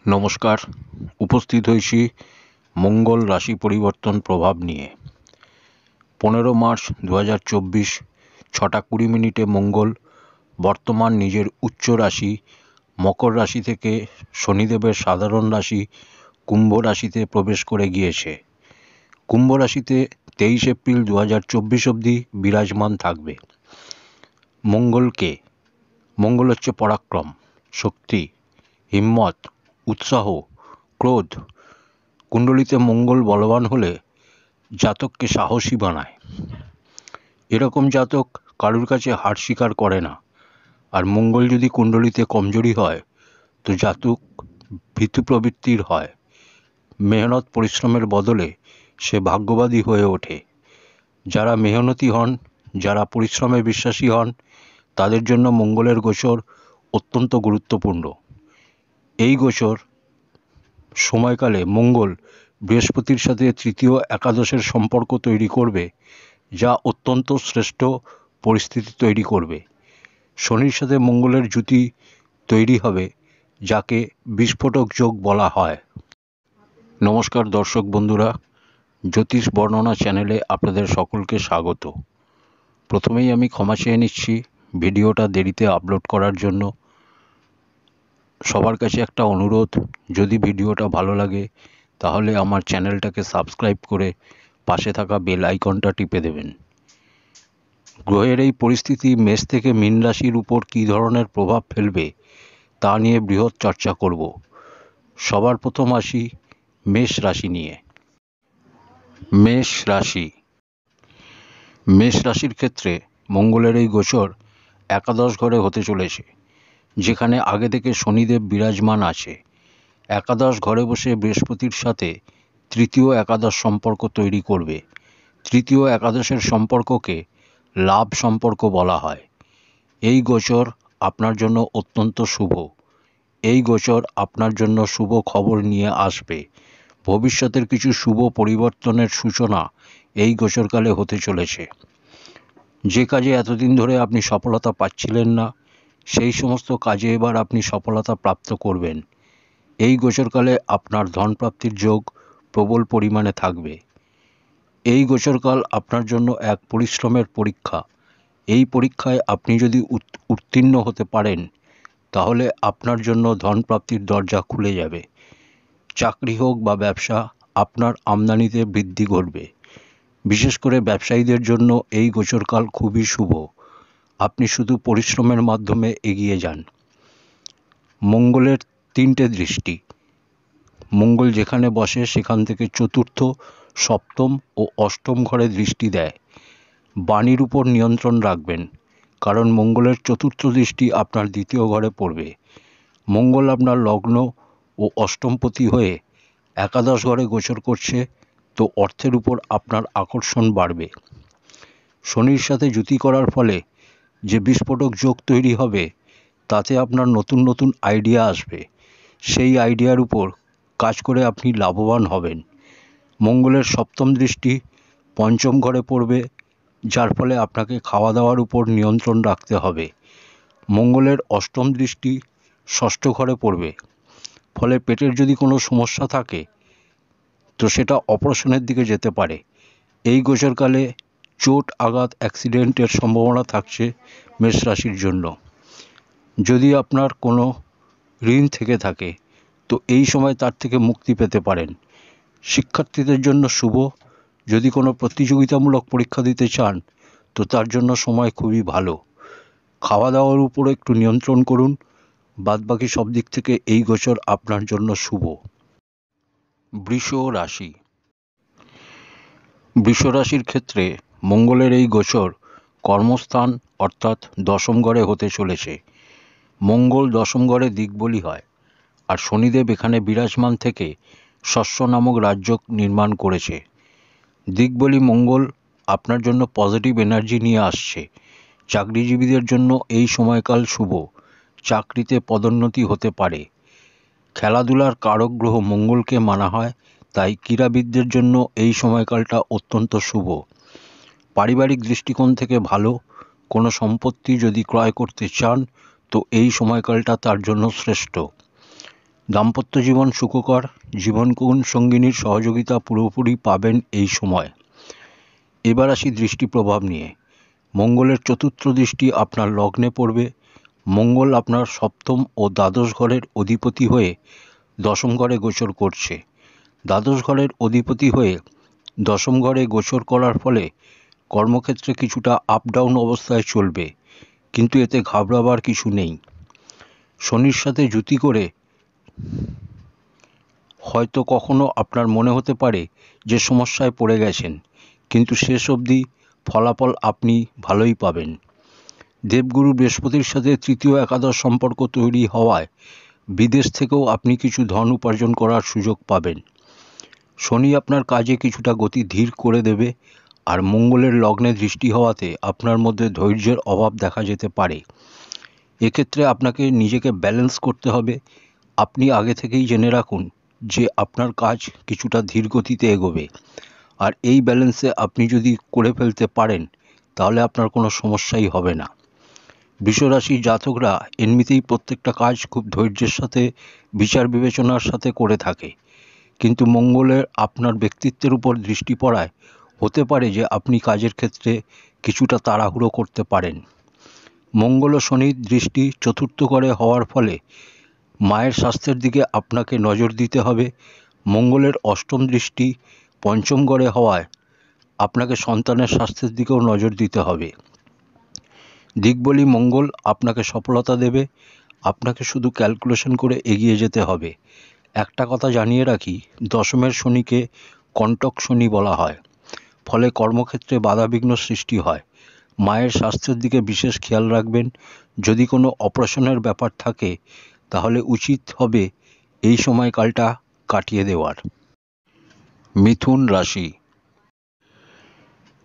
নমস্কার। উপস্থিত হয়েছি মঙ্গল রাশি পরিবর্তন প্রভাব নিয়ে। 15 মার্চ 2024 6:20 মঙ্গল বর্তমান নিজের উচ্চ রাশি মকর রাশি থেকে শনিদেবের সাধারণ রাশি কুম্ভ রাশিতে প্রবেশ করে গিয়েছে। কুম্ভ রাশিতে 23 এপ্রিল 2024 অবধি বিরাজমান থাকবে। মঙ্গল হচ্ছে পরাক্রম, শক্তি, হিম্মত, উৎসাহ, ক্রোধ। কুণ্ডলিতে মঙ্গল বলবান হলে জাতককে সাহসী বানায়। এরকম জাতক কারুর কাছে হার স্বীকার করে না। আর মঙ্গল যদি কুণ্ডলিতে কমজোরি হয় তো জাতক ভীতু প্রবৃত্তির হয়। মেহনত পরিশ্রমের বদলে সে ভাগ্যবাদী হয়ে ওঠে। যারা মেহনতি হন, যারা পরিশ্রমে বিশ্বাসী হন, তাদের জন্য মঙ্গলের গোচর অত্যন্ত গুরুত্বপূর্ণ। এই গোচর সময়কালে মঙ্গল বৃহস্পতির সাথে তৃতীয় একাদশের সম্পর্ক তৈরি করবে, যা অত্যন্ত শ্রেষ্ঠ পরিস্থিতি তৈরি করবে। শনির সাথে মঙ্গলের জুতি তৈরি হবে, যাকে বিস্ফোরক যোগ বলা হয়। নমস্কার দর্শক বন্ধুরা, জ্যোতিষ বর্ণনা চ্যানেলে আপনাদের সকলকে স্বাগত। প্রথমেই আমি ক্ষমা চেয়ে নিচ্ছি ভিডিওটা দেরিতে আপলোড করার জন্য। সবার কাছে একটা অনুরোধ, যদি ভিডিওটা ভালো লাগে তাহলে আমার চ্যানেলটাকে সাবস্ক্রাইব করে পাশে থাকা বেল আইকনটা টিপে দেবেন। গ্রহের এই পরিস্থিতি মেষ থেকে মীন রাশির উপর কী ধরনের প্রভাব ফেলবে তা নিয়ে বৃহৎ চর্চা করব। সবার প্রথম আসি মেষ রাশি নিয়ে। মেষ রাশির ক্ষেত্রে মঙ্গলের এই গোচর একাদশ ঘরে হতে চলেছে, যেখানে আগে থেকে শনিদেব বিরাজমান আছে। একাদশ ঘরে বসে বৃহস্পতির সাথে তৃতীয় একাদশ সম্পর্ক তৈরি করবে। তৃতীয় একাদশের সম্পর্ককে লাভ সম্পর্ক বলা হয়। এই গোচর আপনার জন্য অত্যন্ত শুভ। এই গোচর আপনার জন্য শুভ খবর নিয়ে আসবে। ভবিষ্যতের কিছু শুভ পরিবর্তনের সূচনা এই গোচরকালে হতে চলেছে। যে কাজে এতদিন ধরে আপনি সফলতা পাচ্ছিলেন না, সেই সমস্ত কাজে এবার আপনি সফলতা প্রাপ্ত করবেন। এই গোচরকালে আপনার ধনপ্রাপ্তির যোগ প্রবল পরিমাণে থাকবে। এই গোচরকাল আপনার জন্য এক পরিশ্রমের পরীক্ষা। এই পরীক্ষায় আপনি যদি উত্তীর্ণ হতে পারেন তাহলে আপনার জন্য ধনপ্রাপ্তির দরজা খুলে যাবে। চাকরি হোক বা ব্যবসা, আপনার আমদানিতে বৃদ্ধি ঘটবে। বিশেষ করে ব্যবসায়ীদের জন্য এই গোচরকাল খুবই শুভ। আপনি শুধু পরিশ্রমের মাধ্যমে এগিয়ে যান। মঙ্গলের 3টে দৃষ্টি। মঙ্গল যেখানে বসে সেখান থেকে চতুর্থ, সপ্তম ও অষ্টম ঘরে দৃষ্টি দেয়। বাণীর উপর নিয়ন্ত্রণ রাখবেন, কারণ মঙ্গলের চতুর্থ দৃষ্টি আপনার দ্বিতীয় ঘরে পড়বে। মঙ্গল আপনার লগ্ন ও অষ্টমপতি হয়ে একাদশ ঘরে গোচর করছে, তো অর্থের উপর আপনার আকর্ষণ বাড়বে। শনির সাথে যুতি করার ফলে যে বিস্ফোরক যোগ তৈরি হবে, তাতে আপনার নতুন নতুন আইডিয়া আসবে। সেই আইডিয়ার উপর কাজ করে আপনি লাভবান হবেন। মঙ্গলের সপ্তম দৃষ্টি পঞ্চম ঘরে পড়বে, যার ফলে আপনাকে খাওয়া দাওয়ার উপর নিয়ন্ত্রণ রাখতে হবে। মঙ্গলের অষ্টম দৃষ্টি ষষ্ঠ ঘরে পড়বে, ফলে পেটের যদি কোনো সমস্যা থাকে তো সেটা অপারেশনের দিকে যেতে পারে। এই গোচরকালে চোট, আঘাত, অ্যাক্সিডেন্টের সম্ভাবনা থাকছে মেষ রাশির জন্য। যদি আপনার কোনো ঋণ থেকে থাকে তো এই সময় তার থেকে মুক্তি পেতে পারেন। শিক্ষার্থীদের জন্য শুভ। যদি কোনো প্রতিযোগিতামূলক পরীক্ষা দিতে চান তো তার জন্য সময় খুবই ভালো। খাওয়া দাওয়ার উপর একটু নিয়ন্ত্রণ করুন, বাদবাকি সব দিক থেকে এই গোচর আপনার জন্য শুভ। বৃষ রাশির ক্ষেত্রে মঙ্গলের এই গোচর কর্মস্থান অর্থাৎ দশম ঘরে হতে চলেছে। মঙ্গল দশম ঘরে দিকবলি হয়, আর শনিদেব এখানে বিরাজমান থেকে শস্য নামক রাজ্য নির্মাণ করেছে। দিকবলি মঙ্গল আপনার জন্য পজিটিভ এনার্জি নিয়ে আসছে। চাকরিজীবীদের জন্য এই সময়কাল শুভ। চাকরিতে পদোন্নতি হতে পারে। খেলাধুলার কারক গ্রহ মঙ্গলকে মানা হয়, তাই ক্রীড়াবিদদের জন্য এই সময়কালটা অত্যন্ত শুভ। পারিবারিক দৃষ্টিকোণ থেকে ভালো। কোনো সম্পত্তি যদি ক্রয় করতে চান তো এই সময়কালটা তার জন্য শ্রেষ্ঠ। দাম্পত্য জীবন সুখকর, জীবনকুন সঙ্গিনীর সহযোগিতা পুরোপুরি পাবেন এই সময়। এবার আসি দৃষ্টি প্রভাব নিয়ে। মঙ্গলের চতুর্থ দৃষ্টি আপনার লগ্নে পড়বে। মঙ্গল আপনার সপ্তম ও দ্বাদশ ঘরের অধিপতি হয়ে দশম ঘরে গোচর করছে। দ্বাদশ ঘরের অধিপতি হয়ে দশম ঘরে গোচর করার ফলে কর্মক্ষেত্রে কিছুটা আপ ডাউন অবস্থায় চলবে, কিন্তু এতে ঘাবড়াবার কিছু নেই। শনির সাথে যুতি করে হয়তো কখনো আপনার মনে হতে পারে যে সমস্যায় পড়ে গেছেন, কিন্তু শেষ অবধি ফলাফল আপনি ভালোই পাবেন। দেবগুরু বৃহস্পতির সাথে তৃতীয় একাদশ সম্পর্ক তৈরি হওয়ায় বিদেশ থেকেও আপনি কিছু ধন উপার্জন করার সুযোগ পাবেন। শনি আপনার কাজে কিছুটা গতি ধীর করে দেবে, আর মঙ্গলের লগ্নে দৃষ্টি হওয়াতে আপনার মধ্যে ধৈর্যের অভাব দেখা যেতে পারে। এক্ষেত্রে আপনাকে নিজেকে ব্যালেন্স করতে হবে। আপনি আগে থেকেই জেনে রাখুন যে আপনার কাজ কিছুটা ধীর গতিতে এগোবে, আর এই ব্যালেন্সে আপনি যদি করে ফেলতে পারেন তাহলে আপনার কোনো সমস্যাই হবে না। বৃষরাশির জাতকরা এমনিতেই প্রত্যেকটা কাজ খুব ধৈর্যের সাথে বিচার বিবেচনার সাথে করে থাকে, কিন্তু মঙ্গলের আপনার ব্যক্তিত্বের উপর দৃষ্টি পড়ায় হতে পারে যে আপনি কাজের ক্ষেত্রে কিছুটা তাড়াহুড়ো করতে পারেন। মঙ্গল ও শনির দৃষ্টি চতুর্থ ঘরে হওয়ার ফলে মায়ের স্বাস্থ্যের দিকে আপনাকে নজর দিতে হবে। মঙ্গলের অষ্টম দৃষ্টি পঞ্চম ঘরে হওয়ায় আপনাকে সন্তানের স্বাস্থ্যের দিকেও নজর দিতে হবে। দিকবলি মঙ্গল আপনাকে সফলতা দেবে, আপনাকে শুধু ক্যালকুলেশন করে এগিয়ে যেতে হবে। একটা কথা জানিয়ে রাখি, দশমের শনিকে কণ্টক শনি বলা হয়, ফলে কর্মক্ষেত্রে বাধাবিঘ্ন সৃষ্টি হয়। মায়ের স্বাস্থ্যের দিকে বিশেষ খেয়াল রাখবেন। যদি কোনো অপারেশনের ব্যাপার থাকে তাহলে উচিত হবে এই সময়কালটা কাটিয়ে দেওয়ার। মিথুন রাশি।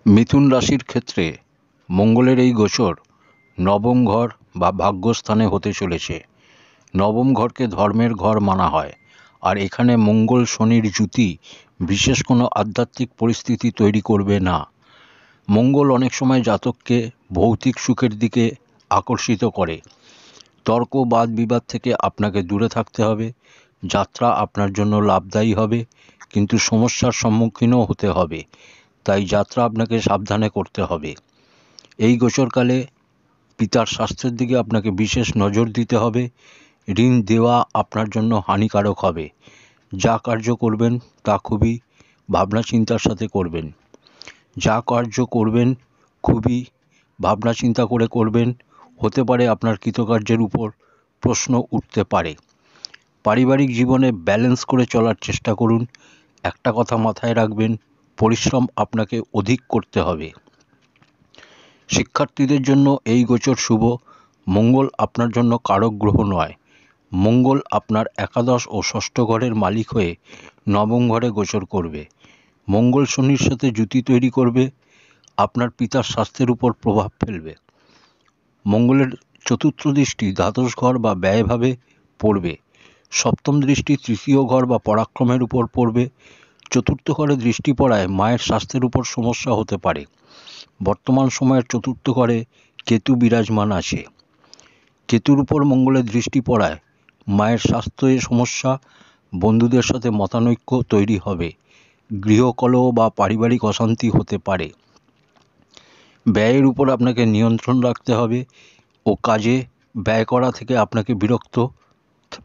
মিথুন রাশির ক্ষেত্রে মঙ্গলের এই গোচর নবম ঘর বা ভাগ্যস্থানে হতে চলেছে। নবম ঘরকে ধর্মের ঘর মানা হয়, আর এখানে মঙ্গল শনির যুতি বিশেষ কোনো আধ্যাত্মিক পরিস্থিতি তৈরি করবে না। মঙ্গল অনেক সময় জাতককে ভৌতিক সুখের দিকে আকর্ষিত করে। তর্ক বাদ বিবাদ থেকে আপনাকে দূরে থাকতে হবে। যাত্রা আপনার জন্য লাভদায়ী হবে, কিন্তু সমস্যার সম্মুখীনও হতে হবে, তাই যাত্রা আপনাকে সাবধানে করতে হবে। এই গোচরকালে পিতার স্বাস্থ্যের দিকে আপনাকে বিশেষ নজর দিতে হবে। ঋণ দেওয়া আপনার জন্য হানিকারক হবে। যা কার্য করবেন তা খুবই ভাবনা চিন্তার সাথে করবেন। খুবই ভাবনা চিন্তা করে করবেন। হতে পারে আপনার কৃতকার্যের উপর প্রশ্ন উঠতে পারে। পারিবারিক জীবনে ব্যালেন্স করে চলার চেষ্টা করুন। একটা কথা মাথায় রাখবেন, পরিশ্রম আপনাকে অধিক করতে হবে। শিক্ষার্থীদের জন্য এই গোচর শুভ। মঙ্গল আপনার জন্য কারক গ্রহ নয়। মঙ্গল আপনার একাদশ ও ষষ্ঠ ঘরের মালিক হয়ে নবম ঘরে গোচর করবে। মঙ্গল শনির সাথে যুতি তৈরি করবে, আপনার পিতার স্বাস্থ্যের উপর প্রভাব ফেলবে। মঙ্গলের চতুর্থ দৃষ্টি দ্বাদশ ঘর বা ব্যয়ভাবে পড়বে। সপ্তম দৃষ্টি তৃতীয় ঘর বা পরাক্রমের উপর পড়বে। চতুর্থ ঘরে দৃষ্টি পড়ায় মায়ের স্বাস্থ্যের উপর সমস্যা হতে পারে। বর্তমান সময়ের চতুর্থ ঘরে কেতু বিরাজমান আছে। কেতুর উপর মঙ্গলের দৃষ্টি পড়ায় মায়ের স্বাস্থ্যে সমস্যা, বন্ধুদের সাথে মতানৈক্য তৈরি হবে, গৃহকলহ বা পারিবারিক অশান্তি হতে পারে। ব্যয়ের উপর আপনাকে নিয়ন্ত্রণ রাখতে হবে ও কাজে ব্যয় করা থেকে আপনাকে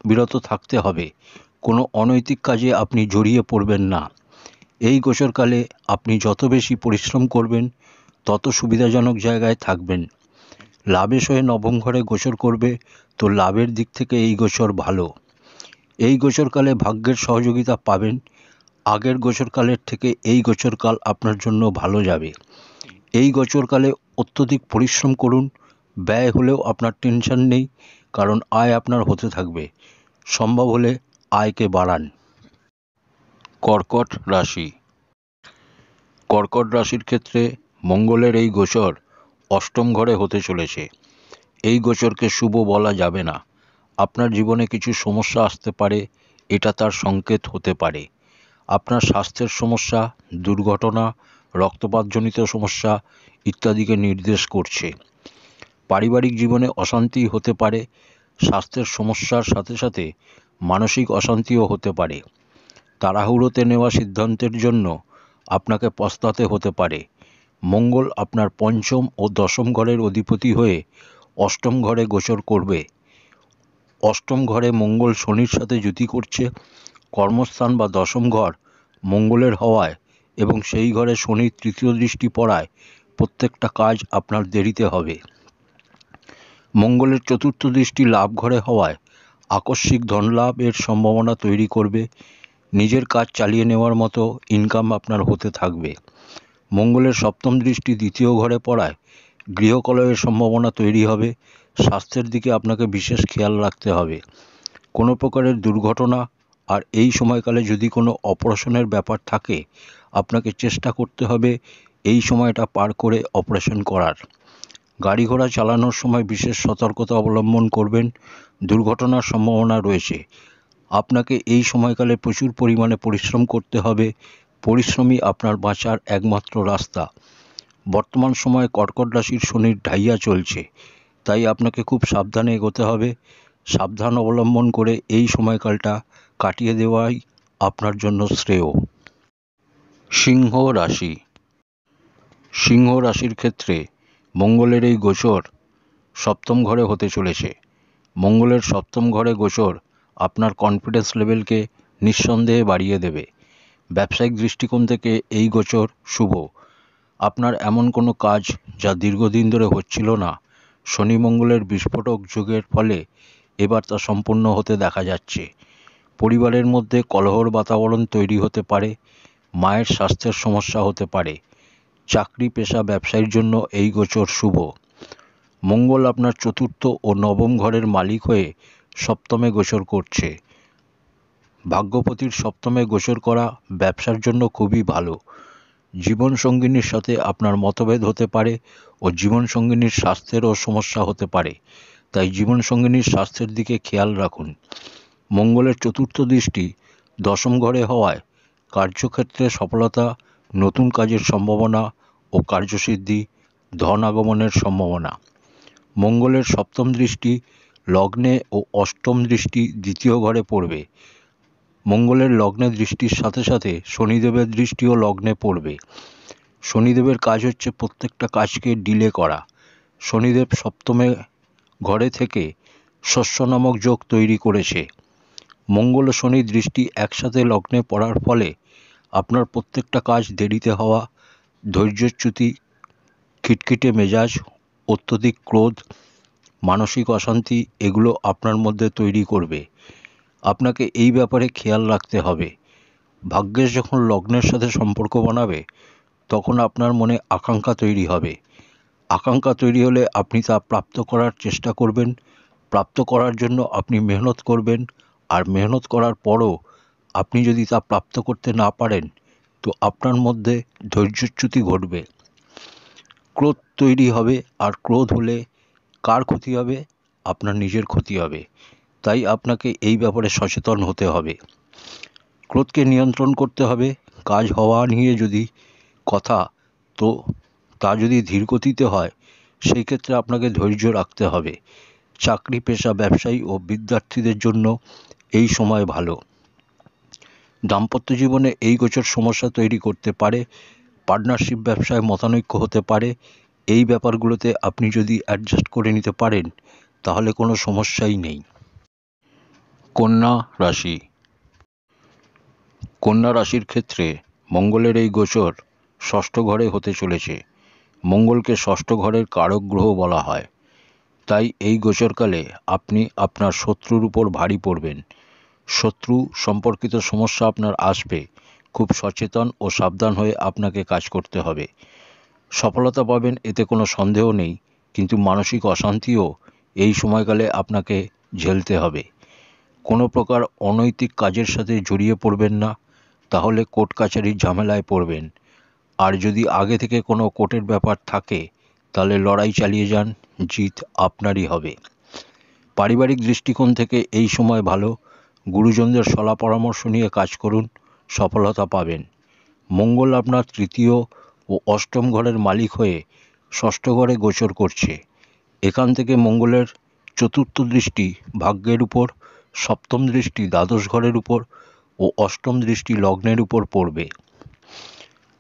বিরত থাকতে হবে। কোনো অনৈতিক কাজে আপনি জড়িয়ে পড়বেন না। এই গোচরকালে আপনি যত বেশি পরিশ্রম করবেন তত সুবিধাজনক জায়গায় থাকবেন। লাভেশ হয়ে নবম ঘরে গোচর করবে, তো লাভের দিক থেকে এই গোচর ভালো। এই গোচরকালে ভাগ্যের সহযোগিতা পাবেন। আগের গোচরকালের থেকে এই গোচরকাল আপনার জন্য ভালো যাবে। এই গোচরকালে অত্যধিক পরিশ্রম করুন। ব্যয় হলেও আপনার টেনশন নেই, কারণ আয় আপনার হতে থাকবে। সম্ভব হলে আয়কে বাড়ান। কর্কট রাশি। কর্কট রাশির ক্ষেত্রে মঙ্গলের এই গোচর অষ্টম ঘরে হতে চলেছে। এই গোচরকে শুভ বলা যাবে না। আপনার জীবনে কিছু সমস্যা আসতে পারে, এটা তার সংকেত হতে পারে। আপনার স্বাস্থ্যের সমস্যা, দুর্ঘটনা, রক্তপাতজনিত সমস্যা ইত্যাদিকে নির্দেশ করছে। পারিবারিক জীবনে অশান্তি হতে পারে। স্বাস্থ্যের সমস্যার সাথে সাথে মানসিক অশান্তিও হতে পারে। তাড়াহুড়োতে নেওয়া সিদ্ধান্তের জন্য আপনাকে পস্তাতে হতে পারে। মঙ্গল আপনার পঞ্চম ও দশম ঘরের অধিপতি হয়ে অষ্টম ঘরে গোচর করবে। অষ্টম ঘরে মঙ্গল শনির সাথে যুতি করছে। কর্মস্থান বা দশম ঘর মঙ্গলের হওয়ায় এবং সেই ঘরে শনির তৃতীয় দৃষ্টি পড়ায় প্রত্যেকটা কাজ আপনার দেরিতে হবে। মঙ্গলের চতুর্থ দৃষ্টি লাভ ঘরে হওয়ায় আকস্মিক ধনলাভের সম্ভাবনা তৈরি করবে। নিজের কাজ চালিয়ে নেওয়ার মতো ইনকাম আপনার হতে থাকবে। মঙ্গলের সপ্তম দৃষ্টি দ্বিতীয় ঘরে পড়ায় গৃহকলহের সম্ভাবনা তৈরি হবে। স্বাস্থ্যের দিকে আপনাকে বিশেষ খেয়াল রাখতে হবে। কোনো প্রকারের দুর্ঘটনা আর এই সময়কালে যদি কোনো অপারেশনের ব্যাপার থাকে, আপনাকে চেষ্টা করতে হবে এই সময়টা পার করে অপারেশন করার। গাড়ি ঘোড়া চালানোর সময় বিশেষ সতর্কতা অবলম্বন করবেন। দুর্ঘটনার সম্ভাবনা রয়েছে। আপনাকে এই সময়কালে প্রচুর পরিমাণে পরিশ্রম করতে হবে। পরিশ্রমই আপনার বাঁচার একমাত্র রাস্তা। বর্তমান সময়ে কর্কট রাশির শনির ঢাইয়া চলছে, তাই আপনাকে খুব সাবধানে এগোতে হবে। সাবধান অবলম্বন করে এই সময়কালটা কাটিয়ে দেওয়াই আপনার জন্য শ্রেয়। সিংহ রাশি। সিংহ রাশির ক্ষেত্রে মঙ্গলের এই গোচর সপ্তম ঘরে হতে চলেছে। মঙ্গলের সপ্তম ঘরে গোচর আপনার কনফিডেন্স লেভেলকে নিঃসন্দেহে বাড়িয়ে দেবে। ব্যবসায়িক দৃষ্টিকোণ থেকে এই গোচর শুভ। আপনার এমন কোনো কাজ যা দীর্ঘদিন ধরে হচ্ছিল না, শনি মঙ্গলের বিস্ফোরক যোগের ফলে এবার তা সম্পূর্ণ হতে দেখা যাচ্ছে। পরিবারের মধ্যে কলহর বাতাবরণ তৈরি হতে পারে। মায়ের স্বাস্থ্যের সমস্যা হতে পারে। চাকরি পেশা ব্যবসায়ীর জন্য এই গোচর শুভ। মঙ্গল আপনার চতুর্থ ও নবম ঘরের মালিক হয়ে সপ্তমে গোচর করছে। ভাগ্যপতির সপ্তমে গোচর করা ব্যবসার জন্য খুবই ভালো। জীবনসঙ্গিনীর সাথে আপনার মতভেদ হতে পারে ও জীবনসঙ্গিনীর স্বাস্থ্যেরও সমস্যা হতে পারে, তাই জীবনসঙ্গিনীর স্বাস্থ্যের দিকে খেয়াল রাখুন। মঙ্গলের চতুর্থ দৃষ্টি দশম ঘরে হওয়ায় কার্যক্ষেত্রে সফলতা, নতুন কাজের সম্ভাবনা ও কার্যসিদ্ধি, ধন আগমনের সম্ভাবনা। মঙ্গলের সপ্তম দৃষ্টি লগ্নে ও অষ্টম দৃষ্টি দ্বিতীয় ঘরে পড়বে। মঙ্গলের লগ্নে দৃষ্টির সাথে সাথে শনিদেবের দৃষ্টিও লগ্নে পড়বে। শনিদেবের কাজ হচ্ছে প্রত্যেকটা কাজকে ডিলে করা। শনিদেব সপ্তমে ঘরে থেকে শস্য নামক যোগ তৈরি করেছে। মঙ্গল ও শনি দৃষ্টি একসাথে লগ্নে পড়ার ফলে আপনার প্রত্যেকটা কাজ দেরিতে হওয়া, ধৈর্যচ্যুতি, খিটখিটে মেজাজ, অত্যধিক ক্রোধ, মানসিক অশান্তি এগুলো আপনার মধ্যে তৈরি করবে। আপনাকে এই ব্যাপারে খেয়াল রাখতে হবে। ভাগ্যের যখন লগ্নের সাথে সম্পর্ক বানাবে, তখন আপনার মনে আকাঙ্ক্ষা তৈরি হবে। আকাঙ্ক্ষা তৈরি হলে আপনি তা প্রাপ্ত করার চেষ্টা করবেন। প্রাপ্ত করার জন্য আপনি মেহনত করবেন, আর মেহনত করার পরও আপনি যদি তা প্রাপ্ত করতে না পারেন, তো আপনার মধ্যে ধৈর্যচ্যুতি ঘটবে। ক্রোধ তৈরি হবে, আর ক্রোধ হলে কার ক্ষতি হবে? আপনার নিজের ক্ষতি হবে। তাই আপনাকে এই ব্যাপারে সচেতন হতে হবে। ক্রোধকে নিয়ন্ত্রণ করতে হবে। কাজ হওয়া নিয়ে যদি কথা, তো তা যদি ধীরগতিতে হয়, সেই ক্ষেত্রে আপনাকে ধৈর্য রাখতে হবে। চাকরি পেশা ব্যবসায়ী ও বিদ্যার্থীদের জন্য এই সময় ভালো। দাম্পত্য জীবনে এই গোচর সমস্যা তৈরি করতে পারে। পার্টনারশিপ ব্যবসায় মতানৈক্য হতে পারে। এই ব্যাপারগুলোতে আপনি যদি অ্যাডজাস্ট করে নিতে পারেন, তাহলে কোনো সমস্যাই নেই। কন্যা রাশি। কন্যা রাশির ক্ষেত্রে মঙ্গলের এই গোচর ষষ্ঠ ঘরে হতে চলেছে। মঙ্গলকে ষষ্ঠ ঘরের কারক গ্রহ বলা হয়। তাই এই গোচরকালে আপনি আপনার শত্রুর উপর ভারী পড়বেন। শত্রু সম্পর্কিত সমস্যা আপনার আসবে। খুব সচেতন ও সাবধান হয়ে আপনাকে কাজ করতে হবে। সফলতা পাবেন, এতে কোনো সন্দেহ নেই, কিন্তু মানসিক অশান্তিও এই সময়কালে আপনাকে ঝেলতে হবে। কোনো প্রকার অনৈতিক কাজের সাথে জড়িয়ে পড়বেন না, তাহলে কোর্ট কাছারির ঝামেলায় পড়বেন। আর যদি আগে থেকে কোনো কোর্টের ব্যাপার থাকে, তাহলে লড়াই চালিয়ে যান, জিত আপনারই হবে। পারিবারিক দৃষ্টিকোণ থেকে এই সময় ভালো। গুরুজনদের সলা পরামর্শ নিয়ে কাজ করুন, সফলতা পাবেন। মঙ্গল আপনার তৃতীয় ও অষ্টম ঘরের মালিক হয়ে ষষ্ঠ ঘরে গোচর করছে। এখান থেকে মঙ্গলের চতুর্থ দৃষ্টি ভাগ্যের উপর, সপ্তম দৃষ্টি দ্বাদশ ঘরের উপর ও অষ্টম দৃষ্টি লগ্নের উপর পড়বে।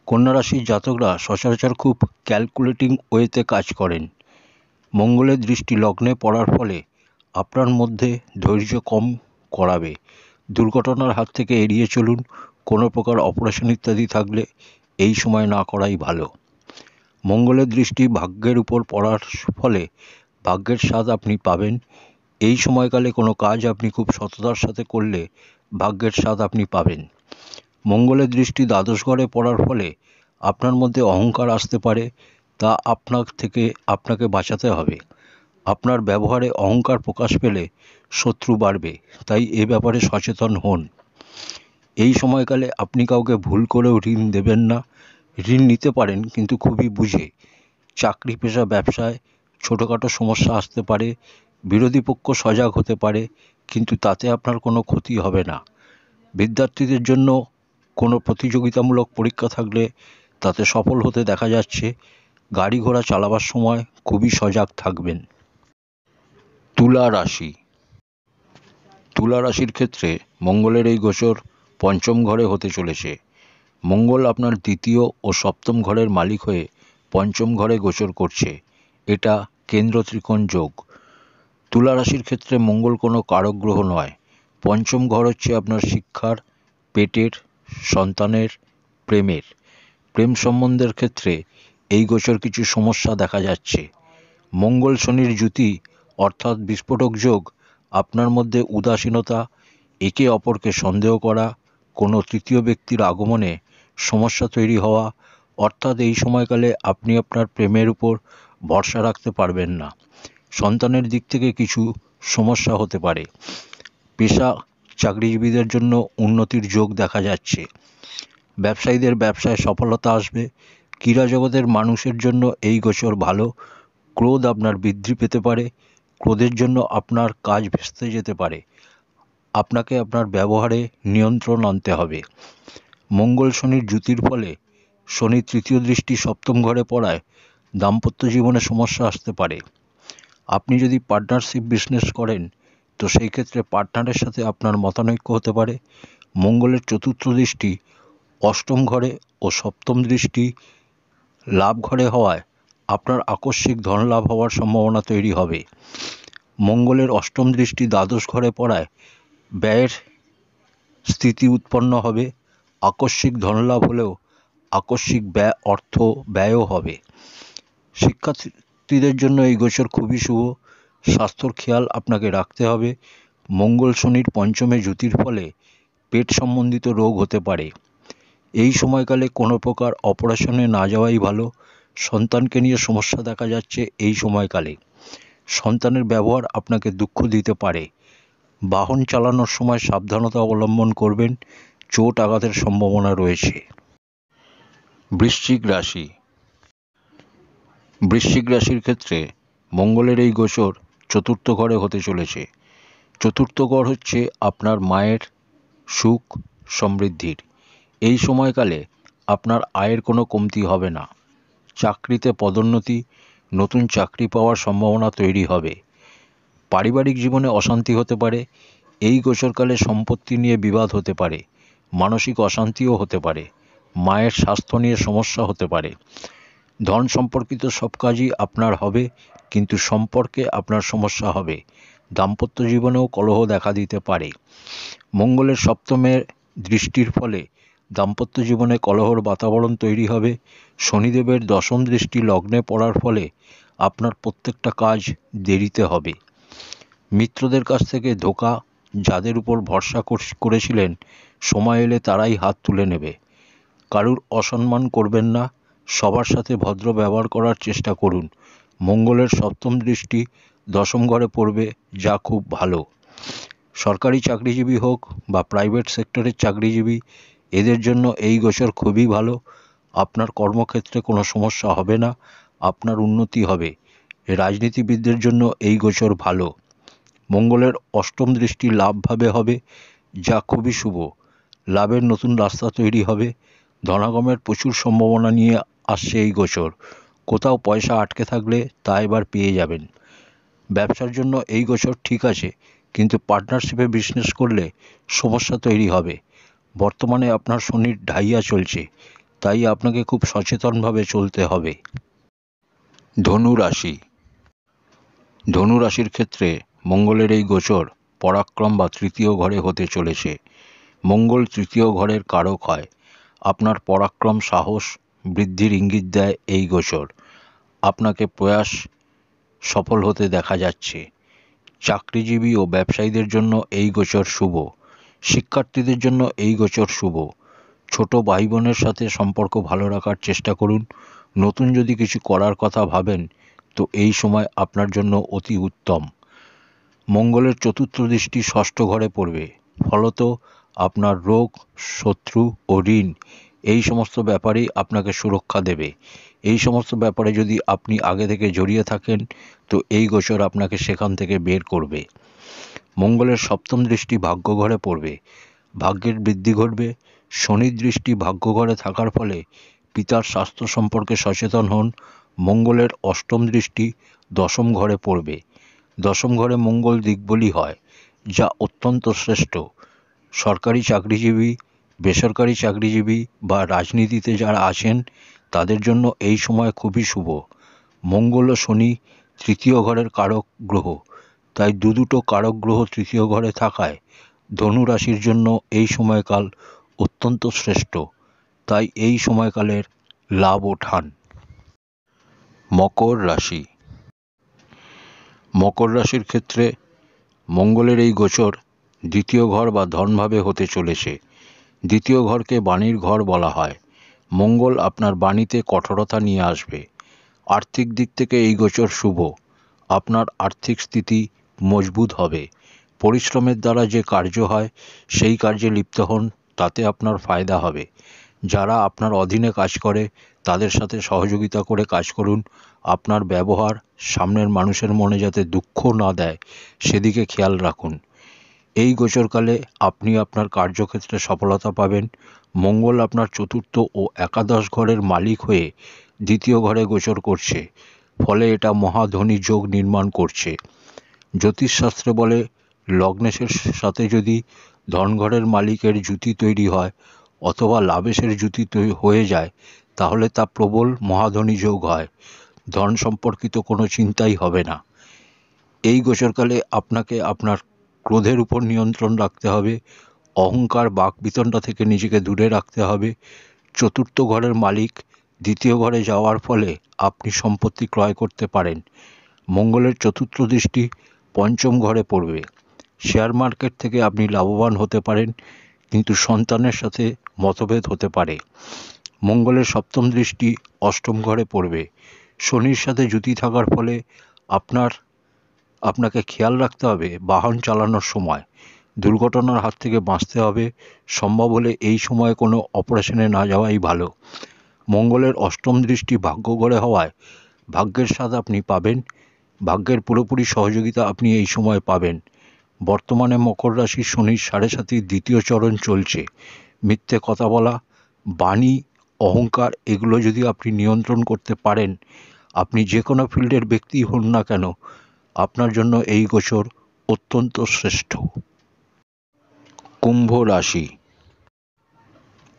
কন্যা রাশির জাতকরা সচরাচর খুব ক্যালকুলেটিং ওয়েতে কাজ করেন। মঙ্গলের দৃষ্টি লগ্নে পড়ার ফলে আপনার মধ্যে ধৈর্য কম করাবে। দুর্ঘটনার হাত থেকে এড়িয়ে চলুন। কোনো প্রকার অপারেশন ইত্যাদি থাকলে এই সময় না করাই ভালো। মঙ্গলের দৃষ্টি ভাগ্যের উপর পড়ার ফলে ভাগ্যের স্বাদ আপনি পাবেন। এই সময়কালে কোনো কাজ আপনি খুব সততার সাথে করলে ভাগ্যের স্বাদ আপনি পাবেন। মঙ্গলের দৃষ্টি দ্বাদশ ঘরে পড়ার ফলে আপনার মধ্যে অহংকার আসতে পারে, তা আপনাকে বাঁচাতে হবে। আপনার ব্যবহারে অহংকার প্রকাশ পেলে শত্রু বাড়বে, তাই এ ব্যাপারে সচেতন হন। এই সময়কালে আপনি কাউকে ভুল করেও ঋণ দেবেন না। ঋণ নিতে পারেন, কিন্তু খুবই বুঝে। চাকরি পেশা ব্যবসায় ছোটোখাটো সমস্যা আসতে পারে, বিরোধী পক্ষ সজাগ হতে পারে, কিন্তু তাতে আপনার কোনো ক্ষতি হবে না। বিদ্যার্থীদের জন্য কোনো প্রতিযোগিতামূলক পরীক্ষা থাকলে তাতে সফল হতে দেখা যাচ্ছে। গাড়ি ঘোড়া চালাবার সময় খুবই সজাগ থাকবেন। তুলা রাশি। তুলা রাশির ক্ষেত্রে মঙ্গলের এই গোচর পঞ্চম ঘরে হতে চলেছে। মঙ্গল আপনার দ্বিতীয় ও সপ্তম ঘরের মালিক হয়ে পঞ্চম ঘরে গোচর করছে। এটা কেন্দ্র ত্রিকোণ যোগ। তুলা রাশির ক্ষেত্রে মঙ্গল কোনো কারক গ্রহ নয়। পঞ্চম ঘর হচ্ছে আপনার শিক্ষার, পেটের, সন্তানের, প্রেম সম্বন্ধের ক্ষেত্রে এই গোচর কিছু সমস্যা দেখা যাচ্ছে। মঙ্গল শনির যুতি অর্থাৎ বিস্ফোরক যোগ আপনার মধ্যে উদাসীনতা, একে অপরকে সন্দেহ করা, কোনো তৃতীয় ব্যক্তির আগমনে সমস্যা তৈরি হওয়া, অর্থাৎ এই সময়কালে আপনি আপনার প্রেমের উপর ভরসা রাখতে পারবেন না। সন্তানের দিক থেকে কিছু সমস্যা হতে পারে। পেশা চাকরিজীবীদের জন্য উন্নতির যোগ দেখা যাচ্ছে। ব্যবসায়ীদের ব্যবসায় সফলতা আসবে। ক্রীড়া জগতের মানুষের জন্য এই গোচর ভালো। ক্রোধ আপনার বৃদ্ধি পেতে পারে। ক্রোধের জন্য আপনার কাজ ভেস্তে যেতে পারে। আপনাকে আপনার ব্যবহারে নিয়ন্ত্রণ আনতে হবে। মঙ্গল শনির যুতির ফলে শনির তৃতীয় দৃষ্টি সপ্তম ঘরে পড়ায় দাম্পত্য জীবনে সমস্যা আসতে পারে। আপনি যদি পার্টনারশিপ বিজনেস করেন তো সেই ক্ষেত্রে পার্টনারের সাথে আপনার মতানৈক্য হতে পারে। মঙ্গলের চতুর্থ দৃষ্টি অষ্টম ঘরে ও সপ্তম দৃষ্টি লাভ ঘরে হওয়ায় আপনার আকস্মিক ধন লাভ হওয়ার সম্ভাবনা তৈরি হবে। মঙ্গলের অষ্টম দৃষ্টি দ্বাদশ ঘরে পড়ায় ব্যয়ের স্থিতি উৎপন্ন হবে। আকস্মিক ধনলাভ হলেও আকস্মিক অর্থ ব্যয়ও হবে। শিক্ষার্থীদের জন্য এই গোচর খুবই শুভ। স্বাস্থ্যর খেয়াল আপনাকে রাখতে হবে। মঙ্গল শনির পঞ্চমে যুতির ফলে পেট সম্বন্ধিত রোগ হতে পারে। এই সময়কালে কোনো প্রকার অপারেশনে না যাওয়াই ভালো। সন্তানকে নিয়ে সমস্যা দেখা যাচ্ছে এই সময়কালে। সন্তানের ব্যবহার আপনাকে দুঃখ দিতে পারে। বাহন চালানোর সময় সাবধানতা অবলম্বন করবেন। চোট আঘাতের সম্ভাবনা রয়েছে। বৃশ্চিক রাশি। বৃশ্চিক রাশির ক্ষেত্রে মঙ্গলের এই গোচর চতুর্থ ঘরে হতে চলেছে। চতুর্থ ঘর হচ্ছে আপনার মায়ের সুখ সমৃদ্ধির। এই সময়কালে আপনার আয়ের কোনো কমতি হবে না। চাকরিতে পদোন্নতি, নতুন চাকরি পাওয়ার সম্ভাবনা তৈরি হবে। পারিবারিক জীবনে অশান্তি হতে পারে। এই গোচরকালে সম্পত্তি নিয়ে বিবাদ হতে পারে। মানসিক অশান্তিও হতে পারে। মায়ের স্বাস্থ্য নিয়ে সমস্যা হতে পারে। ধন সম্পর্কিত সব কাজই আপনার হবে, কিন্তু সম্পর্কে আপনার সমস্যা হবে। দাম্পত্য জীবনেও কলহ দেখা দিতে পারে। মঙ্গলের সপ্তমের দৃষ্টির ফলে দাম্পত্য জীবনে কলহর বাতাবরণ তৈরি হবে। শনিদেবের দশম দৃষ্টি লগ্নে পড়ার ফলে আপনার প্রত্যেকটা কাজ দেরিতে হবে। মিত্রদের কাছ থেকে ধোঁকা, যাদের উপর ভরসা করেছিলেন, সময় এলে তারাই হাত তুলে নেবে। কারুর অসম্মান করবেন না। সবার সাথে ভদ্র ব্যবহার করার চেষ্টা করুন। মঙ্গলের সপ্তম দৃষ্টি দশম ঘরে পড়বে, যা খুব ভালো। সরকারি চাকরিজীবী হোক বা প্রাইভেট সেক্টরের চাকরিজীবী, এদের জন্য এই গোচর খুবই ভালো। আপনার কর্মক্ষেত্রে কোনো সমস্যা হবে না। আপনার উন্নতি হবে। রাজনীতিবিদদের জন্য এই গোচর ভালো। মঙ্গলের অষ্টম দৃষ্টি লাভভাবে হবে, যা খুবই শুভ। লাভের নতুন রাস্তা তৈরি হবে। ধনাগমের প্রচুর সম্ভাবনা নিয়ে আসছে এই গোচর। কোথাও পয়সা আটকে থাকলে তা এবার পেয়ে যাবেন। ব্যবসার জন্য এই গোচর ঠিক আছে, কিন্তু পার্টনারশিপে বিজনেস করলে সমস্যা তৈরি হবে। বর্তমানে আপনার শনির ঢাইয়া চলছে, তাই আপনাকে খুব সচেতনভাবে চলতে হবে। ধনু রাশি। ধনু রাশির ক্ষেত্রে মঙ্গলের এই গোচর পরাক্রম বা তৃতীয় ঘরে হতে চলেছে। মঙ্গল তৃতীয় ঘরের কারক হয়। আপনার পরাক্রম সাহস বৃদ্ধির ইঙ্গিত দেয় এই গোচর। আপনাকে প্রয়াস সফল হতে দেখা যাচ্ছে। চাকরিজীবী ও ব্যবসায়ীদের জন্য এই গোচর শুভ। শিক্ষার্থীদের জন্য এই গোচর শুভ। ছোট ভাই বোনের সাথে সম্পর্ক ভালো রাখার চেষ্টা করুন। নতুন যদি কিছু করার কথা ভাবেন তো এই সময় আপনার জন্য অতি উত্তম। মঙ্গলের চতুর্থ দৃষ্টি ষষ্ঠ ঘরে পড়বে, ফলত আপনার রোগ, শত্রু ও ঋণ এই সমস্ত ব্যাপারেই আপনাকে সুরক্ষা দেবে। এই সমস্ত ব্যাপারে যদি আপনি আগে থেকে জড়িয়ে থাকেন তো এই গোচর আপনাকে সেখান থেকে বের করবে। মঙ্গলের সপ্তম দৃষ্টি ভাগ্যঘরে পড়বে, ভাগ্যের বৃদ্ধি ঘটবে। শনির দৃষ্টি ভাগ্যঘরে থাকার ফলে পিতার স্বাস্থ্য সম্পর্কে সচেতন হন। মঙ্গলের অষ্টম দৃষ্টি দশম ঘরে পড়বে। দশম ঘরে মঙ্গল দিকবলী হয়, যা অত্যন্ত শ্রেষ্ঠ। সরকারি চাকরিজীবী, বেসরকারি চাকরিজীবী বা রাজনীতিতে যারা আছেন তাদের জন্য এই সময় খুবই শুভ। মঙ্গল ও শনি তৃতীয় ঘরের কারক গ্রহ, তাই দুটো কারক গ্রহ তৃতীয় ঘরে থাকায় ধনু রাশির জন্য এই সময়কাল অত্যন্ত শ্রেষ্ঠ। তাই এই সময়কালের লাভ ওঠান। মকর রাশি। মকর রাশির ক্ষেত্রে মঙ্গলের এই গোচর দ্বিতীয় ঘর বা ধনভাবে হতে চলেছে। দ্বিতীয় ঘরকে বাণীর ঘর বলা হয়। মঙ্গল আপনার বাণীতে কঠোরতা নিয়ে আসবে। আর্থিক দিক থেকে এই গোচর শুভ। আপনার আর্থিক স্থিতি মজবুত হবে। পরিশ্রমের দ্বারা যে কার্য হয় সেই কার্যে লিপ্ত হন, তাতে আপনার ফায়দা হবে। যারা আপনার অধীনে কাজ করে তাদের সাথে সহযোগিতা করে কাজ করুন। আপনার ব্যবহার সামনের মানুষের মনে যাতে দুঃখ না দেয় সেদিকে খেয়াল রাখুন। এই গোচরকালে আপনি আপনার কার্যক্ষেত্রে সফলতা পাবেন। মঙ্গল আপনার চতুর্থ ও একাদশ ঘরের মালিক হয়ে দ্বিতীয় ঘরে গোচর করছে, ফলে এটা মহাধনী যোগ নির্মাণ করছে। জ্যোতিষশাস্ত্রে বলে লগ্নেশের সাথে যদি ধনঘরের মালিকের জুতি তৈরি হয় অথবা লাভেশের জুতি হয়ে যায় তাহলে তা প্রবল মহাধনী যোগ হয়। ধন সম্পর্কিত কোনো চিন্তাই হবে না। এই গোচরকালে আপনাকে আপনার ক্রোধের উপর নিয়ন্ত্রণ রাখতে হবে। অহংকার বাকবিতণ্ডা থেকে নিজেকে দূরে রাখতে হবে। চতুর্থ ঘরের মালিক দ্বিতীয় ঘরে যাওয়ার ফলে আপনি সম্পত্তি ক্রয় করতে পারেন। মঙ্গলের চতুর্থ দৃষ্টি পঞ্চম ঘরে পড়বে। শেয়ার মার্কেট থেকে আপনি লাভবান হতে পারেন, কিন্তু সন্তানের সাথে মতভেদ হতে পারে। মঙ্গলের সপ্তম দৃষ্টি অষ্টম ঘরে পড়বে। শনির সাথে জুতি থাকার ফলে আপনাকে খেয়াল রাখতে হবে বাহন চালানোর সময়। দুর্ঘটনার হাত থেকে বাঁচতে হবে। সম্ভব হলে এই সময় কোনো অপারেশনে না যাওয়াই ভালো। মঙ্গলের অষ্টম দৃষ্টি ভাগ্যঘরে হওয়ায় ভাগ্যের স্বাদ আপনি পাবেন। ভাগ্যের পুরোপুরি সহযোগিতা আপনি এই সময় পাবেন। বর্তমানে মকর রাশির শনির 7.5 দ্বিতীয় চরণ চলছে। মিথ্যে কথা বলা, বাণী, অহংকার এগুলো যদি আপনি নিয়ন্ত্রণ করতে পারেন, আপনি যে কোনো ফিল্ডের ব্যক্তি হন না কেন, আপনার জন্য এই গোচর অত্যন্ত শ্রেষ্ঠ। কুম্ভ রাশি।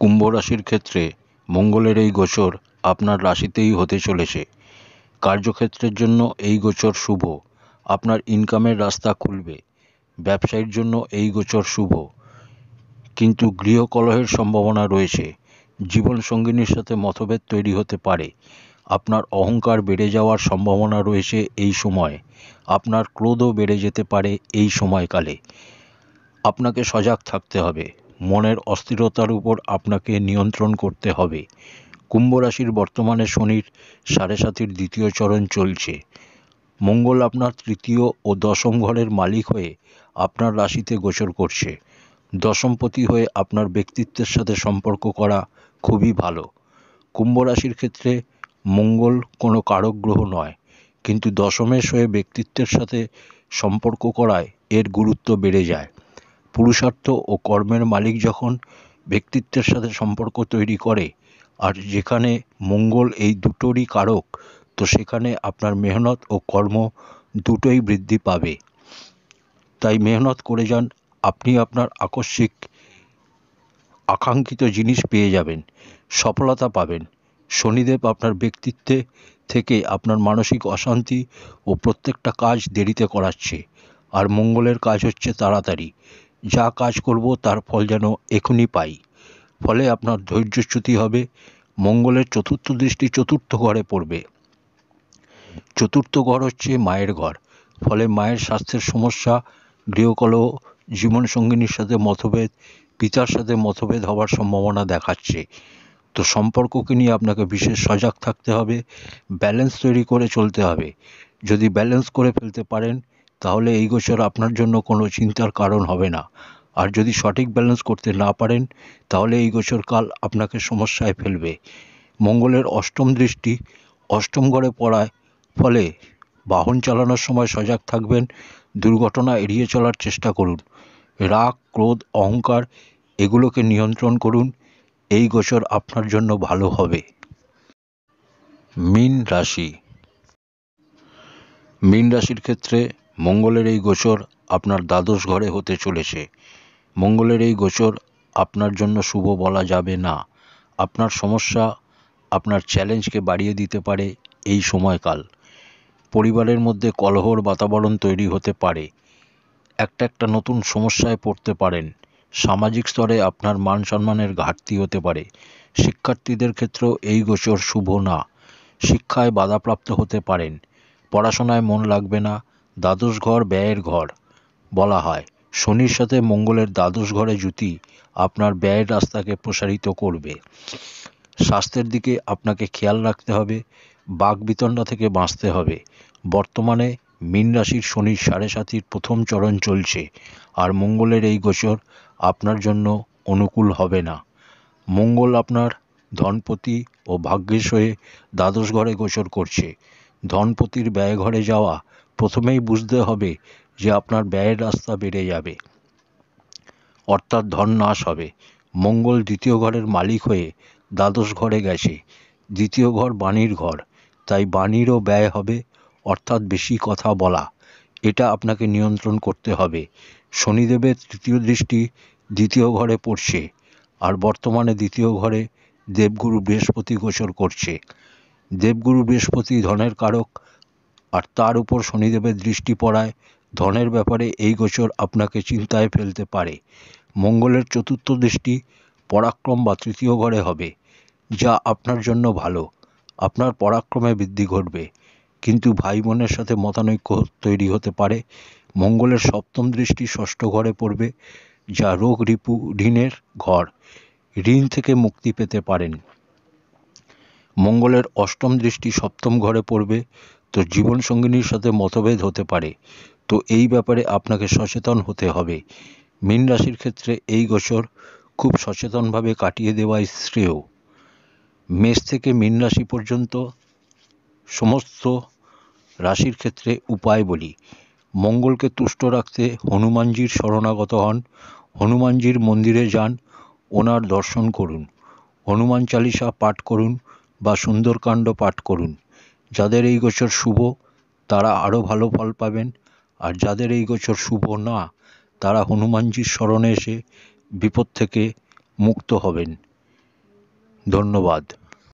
কুম্ভ রাশির ক্ষেত্রে মঙ্গলের এই গোচর আপনার রাশিতেই হতে চলেছে। কার্যক্ষেত্রের জন্য এই গোচর শুভ। আপনার ইনকামের রাস্তা খুলবে। ব্যবসায়ীর জন্য এই গোচর শুভ, কিন্তু গৃহকলহের সম্ভাবনা রয়েছে। জীবনসঙ্গিনীর সাথে মতভেদ তৈরি হতে পারে। আপনার অহংকার বেড়ে যাওয়ার সম্ভাবনা রয়েছে এই সময়ে। আপনার ক্রোধও বেড়ে যেতে পারে এই সময়কালে। আপনাকে সজাগ থাকতে হবে। মনের অস্থিরতার উপর আপনাকে নিয়ন্ত্রণ করতে হবে। কুম্ভ রাশির বর্তমানে শনির 7.5 দ্বিতীয় চরণ চলছে। মঙ্গল আপনার তৃতীয় ও দশম ঘরের মালিক হয়ে আপনার রাশিতে গোচর করছে। দশমপতি হয়ে আপনার ব্যক্তিত্বের সাথে সম্পর্ক করা খুবই ভালো। কুম্ভ রাশির ক্ষেত্রে মঙ্গল কোনো কারক গ্রহ নয়, কিন্তু দশমেশ হয়ে ব্যক্তিত্বের সাথে সম্পর্ক করায় এর গুরুত্ব বেড়ে যায়। পুরুষার্থ ও কর্মের মালিক যখন ব্যক্তিত্বের সাথে সম্পর্ক তৈরি করে, আর যেখানে মঙ্গল এই দুটোরই কারক, তো সেখানে আপনার মেহনত ও কর্ম দুটোই বৃদ্ধি পাবে। তাই মেহনত করে যান, আপনি আপনার আকাঙ্ক্ষিত জিনিস পেয়ে যাবেন, সফলতা পাবেন। শনিদেব আপনার ব্যক্তিত্বে থেকে আপনার মানসিক অশান্তি ও প্রত্যেকটা কাজ দেরিতে করাচ্ছে। আর মঙ্গলের কাজ হচ্ছে তাড়াতাড়ি, যা কাজ করব তার ফল যেন এখনই পাই। ফলে আপনার ধৈর্যচ্যুতি হবে। মঙ্গলের চতুর্থ দৃষ্টি চতুর্থ ঘরে পড়বে। চতুর্থ ঘর হচ্ছে মায়ের ঘর। ফলে মায়ের স্বাস্থ্যের সমস্যা, গৃহকলহ, জীবনসঙ্গিনীর সাথে মতভেদ, পিতার সাথে মতভেদ হওয়ার সম্ভাবনা দেখাচ্ছে। তো সম্পর্ককে নিয়ে আপনাকে বিশেষ সজাগ থাকতে হবে, ব্যালেন্স তৈরি করে চলতে হবে। যদি ব্যালেন্স করে ফেলতে পারেন তাহলে এই গোচর আপনার জন্য কোনো চিন্তার কারণ হবে না। আর যদি সঠিক ব্যালেন্স করতে না পারেন তাহলে এই গোচর কাল আপনাকে সমস্যায় ফেলবে। মঙ্গলের অষ্টম দৃষ্টি অষ্টম ঘরে পড়ায় ফলে বাহন চালানোর সময় সজাগ থাকবেন, দুর্ঘটনা এড়িয়ে চলার চেষ্টা করুন। রাগ, ক্রোধ, অহংকার এগুলোকে নিয়ন্ত্রণ করুন। এই গোচর আপনার জন্য ভালো হবে। মীন রাশি। মীন রাশির ক্ষেত্রে মঙ্গলের এই গোচর আপনার দ্বাদশ ঘরে হতে চলেছে। মঙ্গলের এই গোচর আপনার জন্য শুভ বলা যাবে না। আপনার সমস্যা, আপনার চ্যালেঞ্জকে বাড়িয়ে দিতে পারে এই সময়কাল। পরিবারের মধ্যে কলহর বাতাবরণ তৈরি হতে পারে। একটা নতুন সমস্যায় পড়তে পারেন। সামাজিক স্তরে আপনার মান সম্মানের ঘাটতি হতে পারে। শিক্ষার্থীদের ক্ষেত্রেও এই গোচর শুভ না। শিক্ষায় বাধাপ্রাপ্ত হতে পারেন। পড়াশোনায় মন লাগবে না। দ্বাদশ ঘর ব্যয়ের ঘর বলা হয়। শনির সাথে মঙ্গলের দ্বাদশ ঘরে জুতি আপনার ব্যয়ের রাস্তাকে প্রসারিত করবে। স্বাস্থ্যের দিকে আপনাকে খেয়াল রাখতে হবে। বাকবিতণ্ডা থেকে বাঁচতে হবে। বর্তমানে মীন রাশির শনির 7.5 প্রথম চরণ চলছে, আর মঙ্গলের এই গোচর আপনার জন্য অনুকূল হবে না। মঙ্গল আপনার ধনপতি ও ভাগ্যেশ হয়ে দ্বাদশ ঘরে গোচর করছে। ধনপতির ব্যয় ঘরে যাওয়া প্রথমেই বুঝতে হবে যে আপনার ব্যয়ের রাস্তা বেড়ে যাবে, অর্থাৎ ধন নাশ হবে। মঙ্গল দ্বিতীয় ঘরের মালিক হয়ে দ্বাদশ ঘরে গেছে। দ্বিতীয় ঘর বাণীর ঘর, তাই বাণীরও ব্যয় হবে, অর্থাৎ বেশি কথা বলা। এটা আপনাকে নিয়ন্ত্রণ করতে হবে। শনিদেবের তৃতীয় দৃষ্টি দ্বিতীয় ঘরে পড়ছে, আর বর্তমানে দ্বিতীয় ঘরে দেবগুরু বৃহস্পতি গোচর করছে। দেবগুরু বৃহস্পতি ধনের কারক, আর তার উপর শনিদেবের দৃষ্টি পড়ায় ধনের ব্যাপারে এই গোচর আপনাকে চিন্তায় ফেলতে পারে। মঙ্গলের চতুর্থ দৃষ্টি পরাক্রম বা তৃতীয় ঘরে হবে, যা আপনার জন্য ভালো। আপনার পরাক্রমে বৃদ্ধি ঘটবে, কিন্তু ভাই বোনের সাথে মতানৈক্য তৈরি হতে পারে। মঙ্গলের সপ্তম দৃষ্টি ষষ্ঠ ঘরে পড়বে, যা রোগ রিপু ঋণের ঘর। ঋণ থেকে মুক্তি পেতে পারেন। মঙ্গলের অষ্টম দৃষ্টি সপ্তম ঘরে পড়বে, তো জীবনসঙ্গিনীর সাথে মতভেদ হতে পারে। তো এই ব্যাপারে আপনাকে সচেতন হতে হবে। মীন রাশির ক্ষেত্রে এই গোচর খুব সচেতনভাবে কাটিয়ে দেওয়াই শ্রেয়। মেষ থেকে মীন রাশি পর্যন্ত সমস্ত রাশির ক্ষেত্রে উপায় বলি। মঙ্গলকে তুষ্ট রাখতে হনুমানজির শরণাগত হন। হনুমানজির মন্দিরে যান, ওনার দর্শন করুন। হনুমান চালিসা পাঠ করুন বা সুন্দরকাণ্ড পাঠ করুন। যাদের এই গোচর শুভ তারা আরও ভালো ফল পাবেন, আর যাদের এই গোচর শুভ না তারা হনুমানজির শরণে এসে বিপদ থেকে মুক্ত হবেন। ধন্যবাদ।